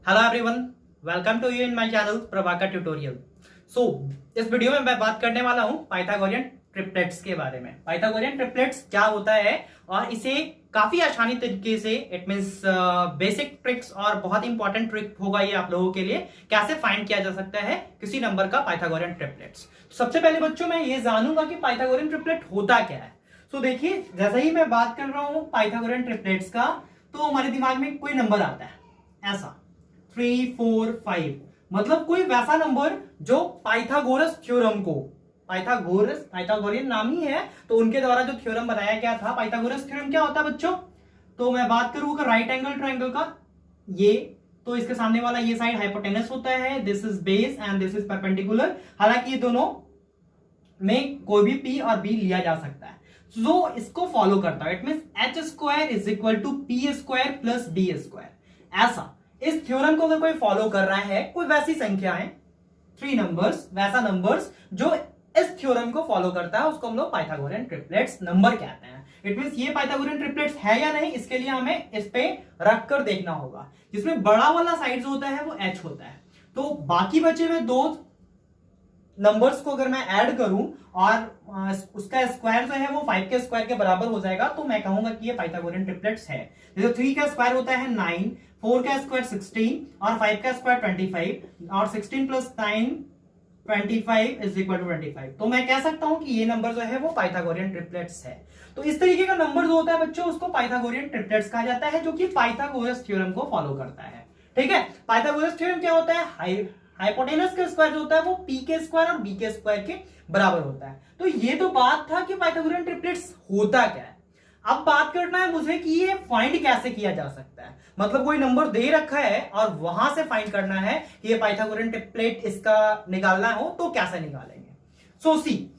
Hello everyone, welcome to you in my channel Prabhakar tutorial. So इस video में मैं बात करने वाला हूं पाइथागोरियन ट्रिपलेट्स के बारे में। पाइथागोरियन ट्रिपलेट्स क्या होता है और इसे काफी आसानी तरीके से इट मींस बेसिक ट्रिक्स और बहुत इंपॉर्टेंट ट्रिक होगा ये आप लोगों के लिए, कैसे फाइंड किया जा सकता है किसी नंबर का पाइथागोरियन ट्रिपलेट्स। सबसे पहले बच्चों मैं ये जानूंगा कि पाइथागोरियन ट्रिपलेट होता क्या है। सो देखिए, जैसे ही मैं बात कर रहा हूं पाइथागोरियन ट्रिपलेट्स का, तो हमारे दिमाग में कोई नंबर आता है ऐसा 3, 4, 5, मतलब कोई वैसा नंबर जो पाइथागोरस थ्योरम को, पाइथागोरियन नाम ही है तो उनके द्वारा जो थ्योरम बनाया गया था। पाइथागोरस थ्योरम क्या होता है बच्चों? तो मैं बात करूं अगर राइट एंगल ट्रायंगल का, ये तो इसके सामने वाला ये साइड हाइपोटेनस होता है, this is base and this is perpendicular. हालांकि ये दोनों में कोई भी पी और बी लिया जा सकता है जो इसको फॉलो करता है। It means H square is equal to P square plus B square. ऐसा इस थ्योरम को अगर कोई फॉलो कर रहा है, कोई वैसी संख्या है 3 नंबर्स, वैसा नंबर्स जो इस थ्योरम को फॉलो करता है, उसको हम लोग पाइथागोरियन ट्रिपलेट्स नंबर कहते हैं। इट मींस ये पाइथागोरियन ट्रिपलेट्स है या नहीं, इसके लिए हमें इस पे रख कर देखना होगा। जिसमें बड़ा वाला साइड जो होता है वो एच होता है, तो बाकी बचे हुए दो नंबर्स को अगर मैं ऐड करूं और उसका स्क्वायर जो है वो 5 के स्क्वायर के बराबर हो जाएगा, तो मैं कहूंगा कि ये पाइथागोरियन ट्रिपलेट्स है। जैसे 3 का स्क्वायर होता है 9, 4 का स्क्वायर 16 और 5 का स्क्वायर 25 और 16 प्लस 9 25 इज इक्वल टू 25। तो मैं कह सकता हूं कि ये नंबर जो है वो पाइथागोरियन ट्रिपलेट्स है। तो इस तरीके का नंबर जो होता है बच्चों, उसको पाइथागोरियन ट्रिपलेट्स कहा जाता है, जो कि पाइथागोरस थ्योरम को फॉलो करता है। ठीक है, पाइथागोरस थ्योरम क्या होता है? हाइपोटेनस का स्क्वायर जो होता है वो पी के स्क्वायर और बी के स्क्वायर के बराबर होता है। तो ये तो बात था कि पाइथागोरियन ट्रिपलेट्स होता क्या है। अब बात करना है मुझे कि ये फाइंड कैसे किया जा सकता है। मतलब कोई नंबर दे रखा है और वहां से फाइंड करना है कि ये पाइथागोरियन ट्रिपलेट इसका निकालना हो, तो कैसे निकालेंगे। सो सी,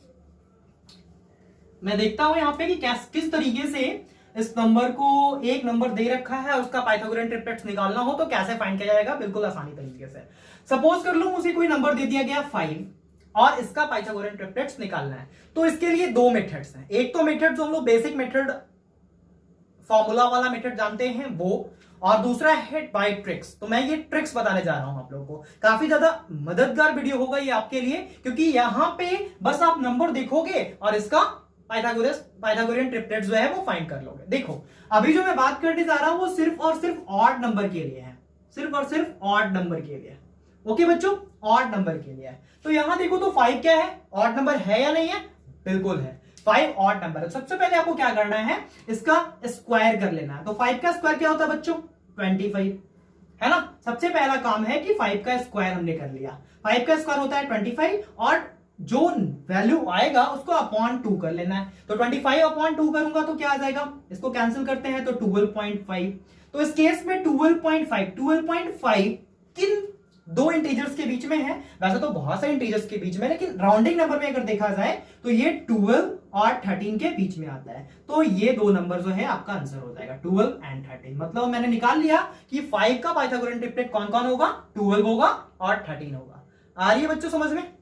मैं देखता हूं यहां पे कि किस तरीके से इस नंबर को, एक नंबर दे रखा है उसका पाइथागोरियन ट्रिपलेट्स निकालना हो तो कैसे फाइंड किया जाएगा, बिल्कुल आसानी तरीके से। सपोज कर लो मुझे कोई नंबर दे दिया गया 5 और इसका पाइथागोरियन ट्रिपलेट्स निकालना है, तो इसके लिए दो मेथड्स हैं। एक तो मेथड जो हम लोग बेसिक मेथड, फॉर्मूला वाला मेथड जानते हैं वो, और दूसरा है बाय ट्रिक्स। तो मैं ये ट्रिक्स बताने जा रहा हूं आप लोगों को। काफी ज्यादा मददगार वीडियो होगा ये आपके लिए, क्योंकि यहां पे बस आप नंबर देखोगे और इसका पाइथागोरियन ट्रिपलेट्स जो है वो फाइंड कर लोगे। देखो, अभी जो मैं बात करने जा रहा हूं वो सिर्फ और सिर्फ ऑड नंबर के लिए है, सिर्फ और सिर्फ ऑड नंबर के लिए। ओके बच्चों, ऑड नंबर के लिए है। तो यहां देखो तो 5 क्या है, ऑड नंबर है या नहीं है? बिल्कुल है, 5 ऑड नंबर है। सबसे पहले आपको क्या करना है, इसका स्क्वायर कर लेना है। तो 5 का स्क्वायर क्या होता है बच्चों? 25 है ना। सबसे पहला काम है कि 5 का स्क्वायर हमने कर लिया। 5 का स्क्वायर होता है 25 और जो वैल्यू आएगा उसको अपॉन 2 कर लेना है। तो 25 अपॉन 2 करूंगा तो क्या आ जाएगा, इसको कैंसिल करते हैं तो 12.5। तो इस केस में 12.5 किन दो इंटीजर्स के बीच में है? वैसे तो बहुत सारे इंटीजर्स के बीच में, लेकिन राउंडिंग नंबर में अगर देखा जाए तो ये 12 और 13 के बीच में आता है। तो ये दो नंबर जो है आपका आंसर हो जाएगा 12 एंड 13। मतलब मैंने निकाल लिया कि 5 का पाइथागोरियन ट्रिपलेट कौन कौन होगा, 12 होगा और 13 होगा। आ रही है बच्चों समझ में?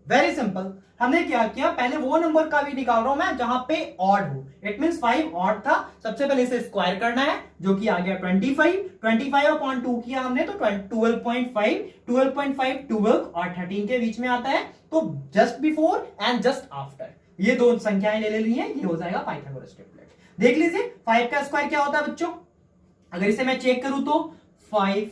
Very simple. हमने क्या किया, पहले वो नंबर का भी निकाल रहा हूं मैं जहां पे ऑड हो। इट मींस 5 ऑड था, सबसे पहले इसे स्क्वायर करना है जो कि आ गया 25 अपॉन 2 किया हमने तो 12.5 12 और 13 के बीच में आता है। तो just before and just after ये दो संख्याएं ले ली हैं, ये हो जाएगा पाइथागोरस ट्रिपलेट। देख लीजिए 5 का स्क्वायर क्या होता है बच्चों, अगर इसे मैं चेक करूं तो 5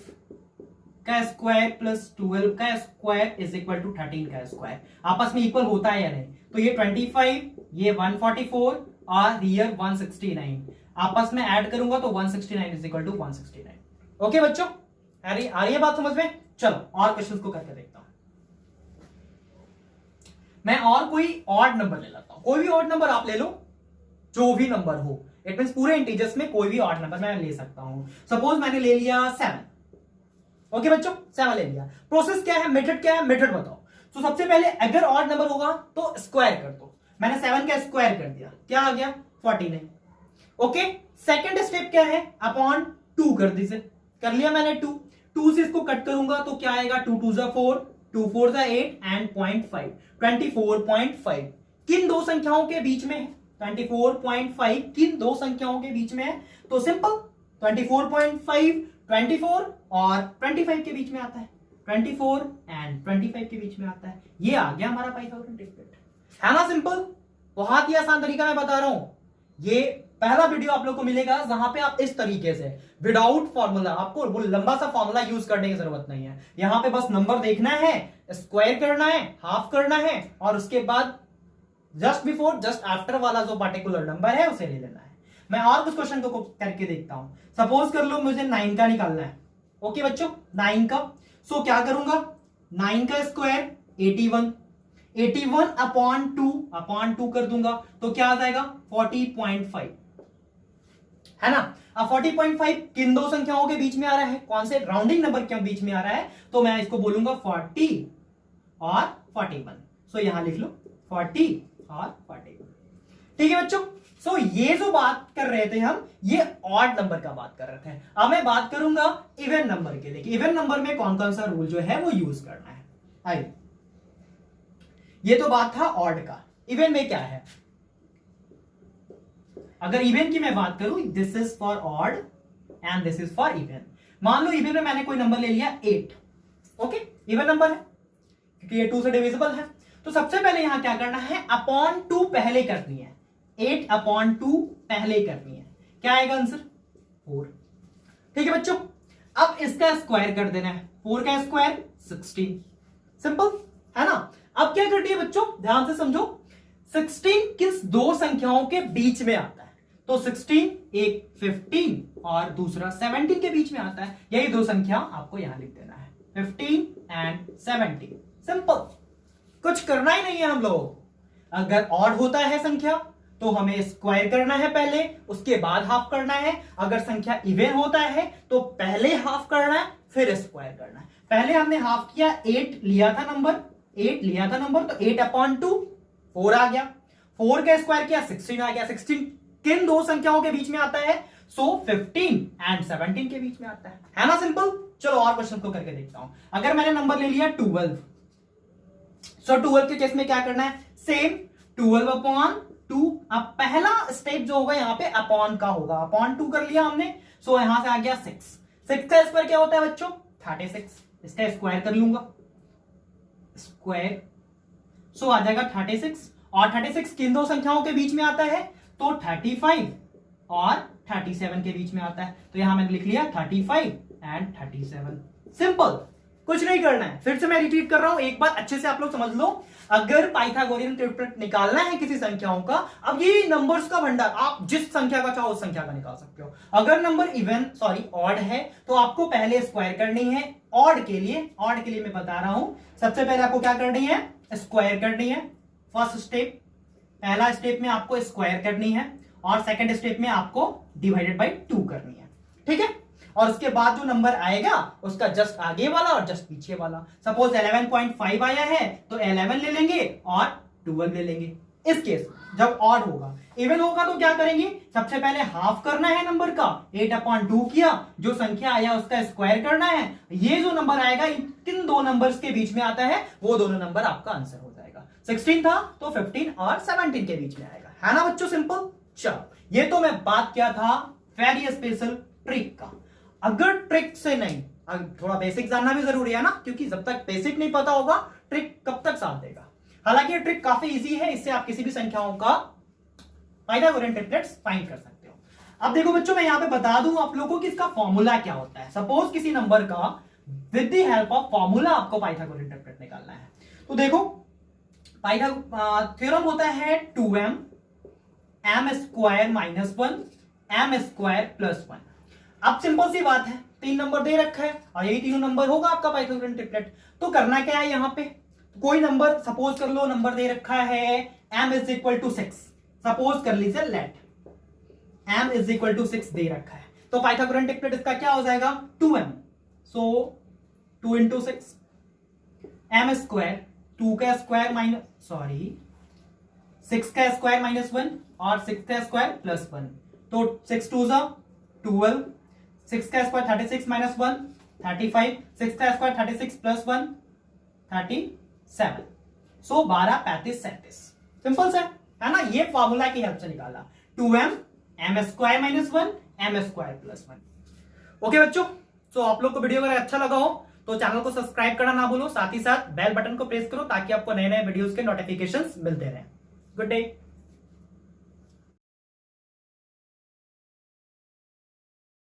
का स्क्वायर प्लस 12 का स्क्वायर इज इक्वल टू 13 का स्क्वायर, आपस में इक्वल होता है या नहीं? तो ये 25, ये 144 और हियर 169, आपस में ऐड करूंगा तो 169 इज इक्वल टू 169। ओके बच्चों, आ रही है बात समझ में? चलो और क्वेश्चंस को करके देखता हूं। मैं और कोई ऑड नंबर ले लेता हूं, कोई भी ऑड नंबर आप ले लो, जो भी नंबर हो। इट मींस पूरे इंटीजर्स में कोई भी ऑड नंबर मैं ले सकता हूं। सपोज मैंने ले लिया 7। ओके बच्चों, 7 ले लिया। प्रोसेस क्या है, मेथड क्या है, मेथड बताओ। तो सबसे पहले अगर ऑड नंबर होगा तो स्क्वायर कर दो। मैंने 7 का स्क्वायर कर दिया, क्या आ गया 49। ओके, सेकंड स्टेप क्या है, अपॉन 2 कर दीजिए। कर लिया मैंने 2 से इसको कट करूंगा तो क्या आएगा, 2 2 4, 2 4 8 एंड 0.5, 24.5 किन दो संख्याओं के बीच में है? 24.5 किन दो संख्याओं के बीच में है? तो सिंपल 24.5 24 और 25 के बीच में आता है, 24 एंड 25 के बीच में आता है। ये आ गया हमारा पाइथागोरन ट्रिपलेट, है ना सिंपल। बहुत ही आसान तरीका मैं बता रहा हूं। ये पहला वीडियो आप लोग को मिलेगा जहां पे आप इस तरीके से विदाउट फॉर्मूला, आपको वो लंबा सा फॉर्मूला यूज करने की जरूरत नहीं है। यहां पे बस नंबर देखना है, स्क्वायर करना है, हाफ करना है, और उसके बाद जस्ट बिफोर जस्ट आफ्टर वाला जो पार्टिकुलर नंबर है उसे ले लेना है। मैं और कुछ क्वेश्चन को करके देखता हूं। सपोज कर लो मुझे 9 का निकालना है। ओके बच्चों, 9 का, सो क्या करूंगा, 9 का स्क्वायर 81, 81 अपॉन 2 कर दूंगा तो क्या आ जाएगा 40.5, है ना। अब 40.5 किन दो संख्याओं के बीच में आ रहा है, कौन से राउंडिंग नंबर के बीच में आ रहा है, तो मैं इसको बोलूंगा 40 और 41। सो यहां लिख लो 40 और 41। ठीक है बच्चों। सो ये जो बात कर रहे थे हम, ये ऑड नंबर का बात कर रहे थे। अब मैं बात करूंगा इवन नंबर के लिए, इवन नंबर में कौन कौन सा रूल जो है वो यूज करना है। आइए, ये तो बात था ऑड का। इवन में क्या है, अगर इवन की मैं बात करूं, this is for odd and this is for even. मान लो इवन में मैंने कोई नंबर ले लिया 8, ओके, इवन नंबर है क्योंकि ये 2 से डिविजिबल है। तो सबसे पहले यहां क्या करना है, अपॉन 2 पहले करनी है, 8 अपॉन 2 पहले करनी है। क्या आएगा आंसर 4। ठीक है बच्चों, अब इसका स्क्वायर कर देना है, 4 का स्क्वायर 16, सिंपल, है ना। अब क्या करती है बच्चों, ध्यान से समझो, 16 किस दो संख्याओं के बीच में आता है, तो 16 एक 15 और दूसरा 17 के बीच में आता है। यही दो संख्या आपको यहां लिख देना है, 15 एंड 17, सिंपल, कुछ करना ही नहीं है हम लोग। अगर ऑड होता है संख्या तो हमें स्क्वायर करना है पहले, उसके बाद हाफ करना है। अगर संख्या इवन होता है तो पहले हाफ करना है फिर स्क्वायर करना है। पहले हमने हाफ किया, 8 लिया था नंबर, 8 लिया था नंबर, तो 8 अपॉन 2 4 आ गया, 4 का स्क्वायर किया 16 आ गया। 16 किन दो संख्याओं के बीच में आता है, सो 15 एंड 17 के बीच में आता है ना सिंपल। चलो और क्वेश्चन को करके देखता हूं। अगर मैंने नंबर ले लिया 12, सो 12 के केस में क्या करना है, सेम 12 अपॉन 2। अब पहला स्टेप जो होगा यहाँ पे अपॉन का होगा, अपॉन 2 कर लिया हमने, सो यहां से आ गया 6। 6 का स्क्वायर क्या होता है बच्चों 36, इसका स्क्वायर कर लूंगा, स्क्वायर, सो आ जाएगा 36। और 36 किन दो संख्याओं के बीच में आता है, तो 35 और 37 के बीच में आता है। तो यहां मैंने लिख लिया 35 एंड 37, सिंपल, कुछ नहीं करना है। फिर से मैं रिपीट कर रहा हूं, एक बात अच्छे से आप लोग समझ लो। अगर पाइथागोरियन ट्रिपलेट निकालना है किसी संख्याओं का, अब ये नंबर्स का भंडार, आप जिस संख्या का चाहो उस संख्या का निकाल सकते हो। अगर नंबर इवन ऑड है तो आपको पहले स्क्वायर करनी है। ऑड के लिए मैं बता रहा हूं, सबसे पहले आपको क्या करनी है, स्क्वायर करनी है। फर्स्ट स्टेप, पहला स्टेप में आपको स्क्वायर करनी है और सेकंड स्टेप में आपको डिवाइडेड बाय 2 करनी है, ठीक है। और उसके बाद जो नंबर आएगा उसका जस्ट आगे वाला और जस्ट पीछे वाला। सपोज 11.5 आया है तो 11 ले लेंगे और 12 ले लेंगे। इस केस जब ऑड होगा, इवन होगा तो क्या करेंगे, सबसे पहले हाफ करना है नंबर का, 8 अपॉन 2 किया, जो संख्या आया उसका स्क्वायर करना है। ये जो नंबर आएगा किन दो नंबर्स के बीच में आता है, वो दोनों नंबर आपका आंसर हो जाएगा। 16 था तो 15 और 17 के बीच में आएगा, है ना बच्चों, सिंपल। चलो, ये तो मैं बात किया था वेरी स्पेशल ट्रिक का। अगर ट्रिक से नहीं, थोड़ा बेसिक जानना भी जरूरी है ना, क्योंकि जब तक बेसिक नहीं पता होगा ट्रिक कब तक साथ देगा। हालांकि ये ट्रिक काफी इजी है, इससे आप किसी भी संख्याओं का पाइथागोरियन ट्रिपलेट्स फाइंड कर सकते हो। अब देखो बच्चों, मैं यहां पे बता दूं आप लोगों को कि इसका फॉर्मूला क्या होता है। सपोज किसी नंबर का with the help of formula आपको पाइथागोरियन ट्रिपलेट निकालना है, तो देखो थ्योरम होता है 2m m square minus 1 m square plus 1। अब सिंपल सी बात है, 3 नंबर दे रखा है और यही तीनों नंबर होगा आपका पाइथागोरियन ट्रिपलेट। तो करना क्या है, यहां पे कोई नंबर सपोज कर लो, नंबर दे रखा है m is equal to 6, suppose कर लीजिए, let m is equal to 6 दे रखा है, तो पाइथागोरियन ट्रिपलेट इसका क्या हो जाएगा 2m, सो 2 इंटू 6 m स्क्वायर, 2 का स्क्वायर माइनस 6 का स्क्वायर माइनस 1 और 6 का स्क्वायर प्लस 1, तो 6 2 जा 12, 6 का स्क्वायर 36 माइनस 1 35, 6 का स्क्वायर 36 प्लस 1 37, सो 12 35 37, सिंपल से, है ना। ये फॉर्मूला की हेल्प से निकाला, 2m m square minus 1 m square plus 1। Okay बच्चों, सो आप लोग को वीडियो अगर अच्छा लगा हो तो चैनल को सब्सक्राइब करना ना भूलो, साथ ही साथ बेल बटन को प्रेस करो ताकि आपको नए नए वीडियोस के नोटिफिकेशंस मिलते रहें। Good day.